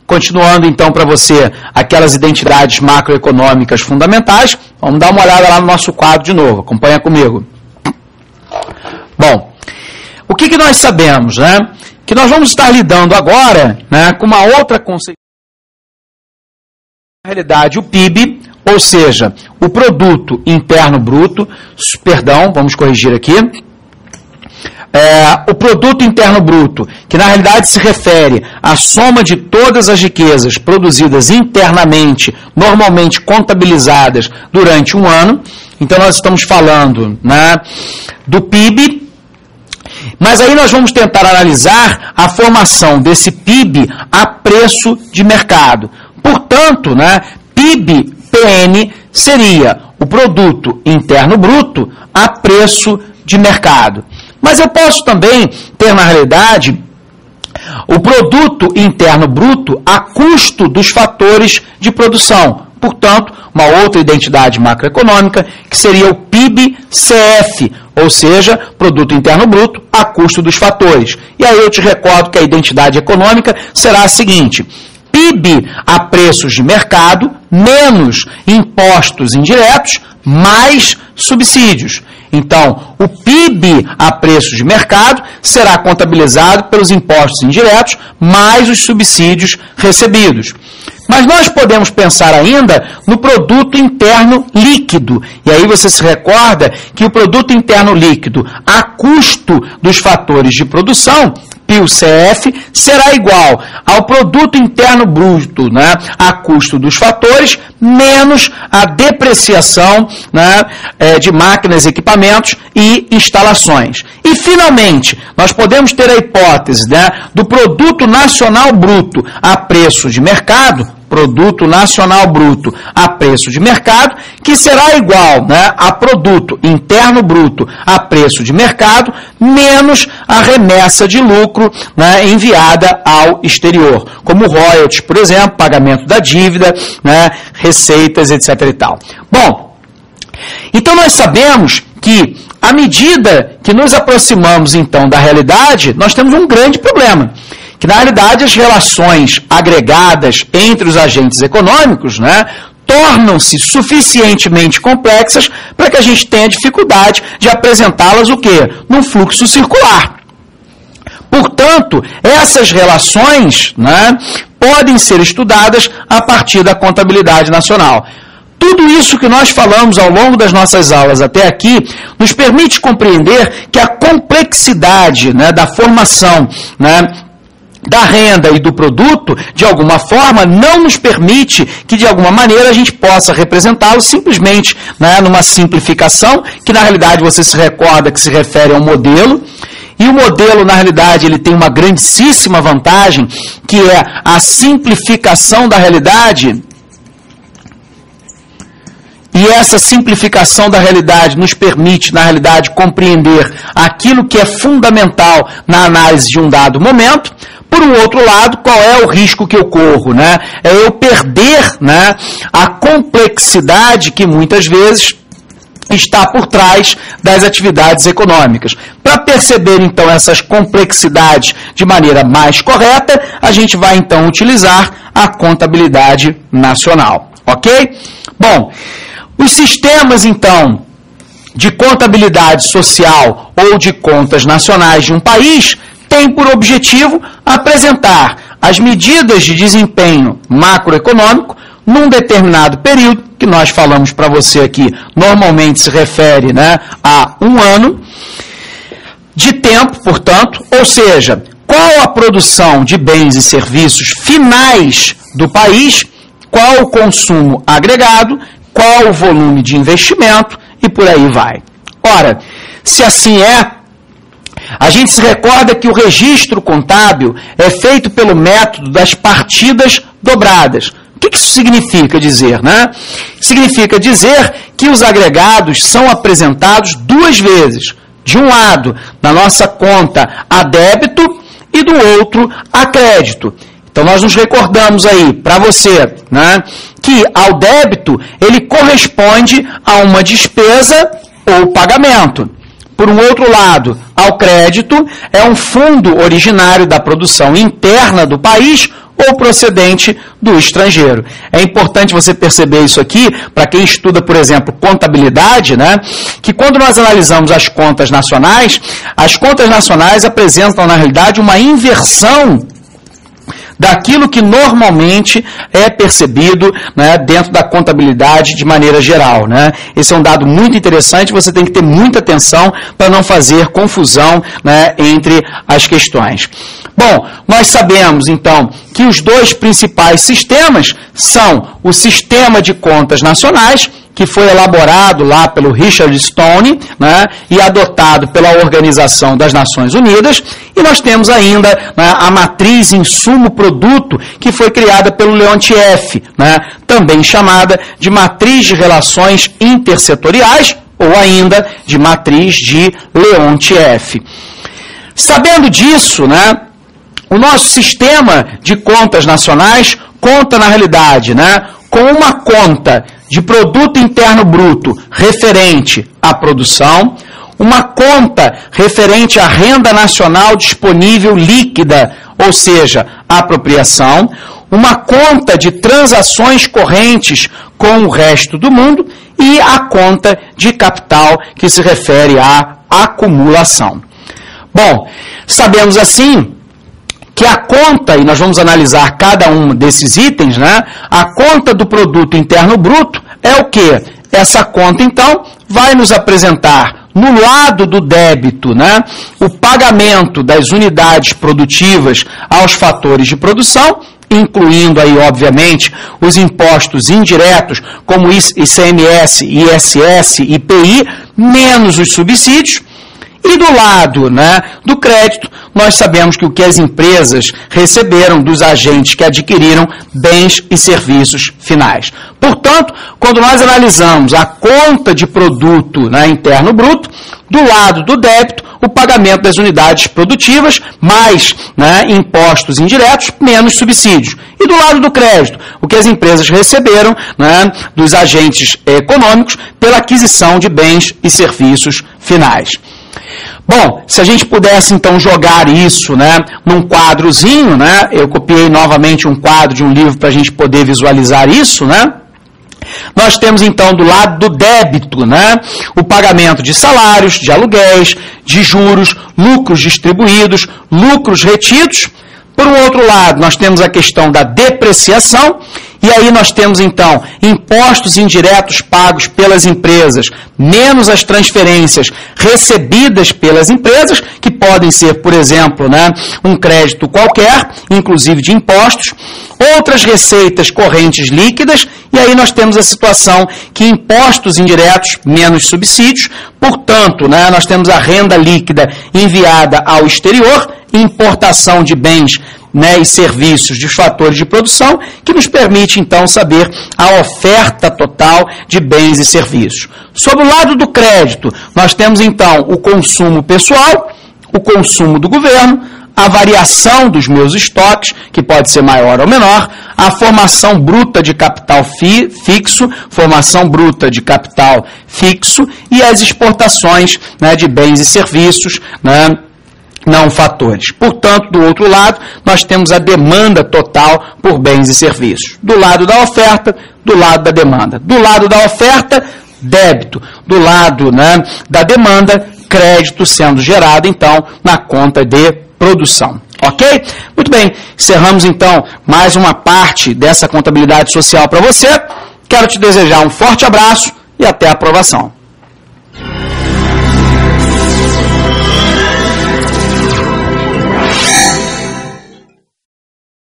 Continuando, então, para você, aquelas identidades macroeconômicas fundamentais, vamos dar uma olhada lá no nosso quadro de novo. Acompanha comigo. Bom, o que nós sabemos, né? Que nós vamos estar lidando agora, né, com uma outra conceito. Na realidade, o PIB, ou seja, o Produto Interno Bruto, vamos corrigir aqui. O Produto Interno Bruto, que na realidade se refere à soma de todas as riquezas produzidas internamente, normalmente contabilizadas durante um ano. Então nós estamos falando, né, do PIB, mas aí nós vamos tentar analisar a formação desse PIB a preço de mercado. Portanto, né, PIB-PN seria o Produto Interno Bruto a preço de mercado. Mas eu posso também ter, na realidade, o Produto Interno Bruto a custo dos fatores de produção. Portanto, uma outra identidade macroeconômica, que seria o PIB-CF, ou seja, Produto Interno Bruto a custo dos fatores. E aí eu te recordo que a identidade econômica será a seguinte: PIB a preços de mercado, menos impostos indiretos, mais subsídios. Então, o PIB a preços de mercado será contabilizado pelos impostos indiretos, mais os subsídios recebidos. Mas nós podemos pensar ainda no produto interno líquido. E aí você se recorda que o produto interno líquido a custo dos fatores de produção, PIB-CF, será igual ao produto interno bruto, né, a custo dos fatores, menos a depreciação, né, de máquinas, equipamentos e instalações. E, finalmente, nós podemos ter a hipótese, né, do produto nacional bruto a preço de mercado, Produto Nacional Bruto a preço de mercado, que será igual, né, a Produto Interno Bruto a preço de mercado, menos a remessa de lucro, né, enviada ao exterior, como royalties, por exemplo, pagamento da dívida, né, receitas, etc. e tal. Bom, então nós sabemos que, à medida que nos aproximamos, então, da realidade, nós temos um grande problema. Que, na realidade, as relações agregadas entre os agentes econômicos, né, tornam-se suficientemente complexas para que a gente tenha dificuldade de apresentá-las o quê? Num fluxo circular. Portanto, essas relações, né, podem ser estudadas a partir da contabilidade nacional. Tudo isso que nós falamos ao longo das nossas aulas até aqui nos permite compreender que a complexidade, né, da formação, né, da renda e do produto, de alguma forma, não nos permite que, de alguma maneira, a gente possa representá-lo simplesmente, né, numa simplificação, que na realidade você se recorda que se refere a um modelo. E o modelo, na realidade, ele tem uma grandíssima vantagem, que é a simplificação da realidade. E essa simplificação da realidade nos permite, na realidade, compreender aquilo que é fundamental na análise de um dado momento. Por um outro lado, qual é o risco que eu corro, né? É eu perder, né, a complexidade que muitas vezes está por trás das atividades econômicas. Para perceber, então, essas complexidades de maneira mais correta, a gente vai, então, utilizar a contabilidade nacional. Ok? Bom, os sistemas, então, de contabilidade social ou de contas nacionais de um país tem por objetivo apresentar as medidas de desempenho macroeconômico num determinado período, que nós falamos para você aqui, normalmente se refere, né, a um ano de tempo, portanto, ou seja, qual a produção de bens e serviços finais do país, qual o consumo agregado, qual o volume de investimento e por aí vai. Ora, se assim é, a gente se recorda que o registro contábil é feito pelo método das partidas dobradas. O que isso significa dizer, né? Significa dizer que os agregados são apresentados duas vezes. De um lado, na nossa conta a débito e do outro a crédito. Então nós nos recordamos aí, para você, né, que ao débito ele corresponde a uma despesa ou pagamento. Por um outro lado, ao crédito, é um fundo originário da produção interna do país ou procedente do estrangeiro. É importante você perceber isso aqui, para quem estuda, por exemplo, contabilidade, né, que quando nós analisamos as contas nacionais apresentam, na realidade, uma inversão daquilo que normalmente é percebido, né, dentro da contabilidade de maneira geral, né? Esse é um dado muito interessante, você tem que ter muita atenção para não fazer confusão, né, entre as questões. Bom, nós sabemos, então, que os dois principais sistemas são o Sistema de Contas Nacionais, que foi elaborado lá pelo Richard Stone, né, e adotado pela Organização das Nações Unidas, e nós temos ainda, né, a matriz insumo-produto, que foi criada pelo Leontief, né, também chamada de matriz de relações intersetoriais, ou ainda de matriz de Leontief. Sabendo disso, né, o nosso sistema de contas nacionais conta, na realidade, né, com uma conta de produto interno bruto referente à produção, uma conta referente à renda nacional disponível líquida, ou seja, a apropriação, uma conta de transações correntes com o resto do mundo e a conta de capital, que se refere à acumulação. Bom, sabemos assim que a conta, e nós vamos analisar cada um desses itens, né? A conta do produto interno bruto é o quê? Essa conta, então, vai nos apresentar no lado do débito, né, o pagamento das unidades produtivas aos fatores de produção, incluindo aí, obviamente, os impostos indiretos, como ICMS, ISS, IPI, menos os subsídios. E do lado, né, do crédito, nós sabemos que o que as empresas receberam dos agentes que adquiriram bens e serviços finais. Portanto, quando nós analisamos a conta de produto, né, interno bruto, do lado do débito, o pagamento das unidades produtivas, mais, né, impostos indiretos, menos subsídios. E do lado do crédito, o que as empresas receberam, né, dos agentes econômicos pela aquisição de bens e serviços finais. Bom, se a gente pudesse então jogar isso, né, num quadrozinho, né, eu copiei novamente um quadro de um livro para a gente poder visualizar isso, né? Nós temos então do lado do débito, né, o pagamento de salários, de aluguéis, de juros, lucros distribuídos, lucros retidos. Por um outro lado, nós temos a questão da depreciação, e aí nós temos então impostos indiretos pagos pelas empresas, menos as transferências recebidas pelas empresas, que podem ser, por exemplo, né, um crédito qualquer, inclusive de impostos, outras receitas correntes líquidas, e aí nós temos a situação que impostos indiretos, menos subsídios, portanto, né, nós temos a renda líquida enviada ao exterior, importação de bens, né, e serviços de fatores de produção, que nos permite, então, saber a oferta total de bens e serviços. Sobre o lado do crédito, nós temos, então, o consumo pessoal, o consumo do governo, a variação dos meus estoques, que pode ser maior ou menor, a formação bruta de capital fixo, formação bruta de capital fixo e as exportações, né, de bens e serviços, né, não fatores. Portanto, do outro lado, nós temos a demanda total por bens e serviços. Do lado da oferta, do lado da demanda. Do lado da oferta, débito. Do lado, né, da demanda, crédito sendo gerado, então, na conta de produção. Ok? Muito bem. Encerramos, então, mais uma parte dessa contabilidade social para você. Quero te desejar um forte abraço e até a aprovação.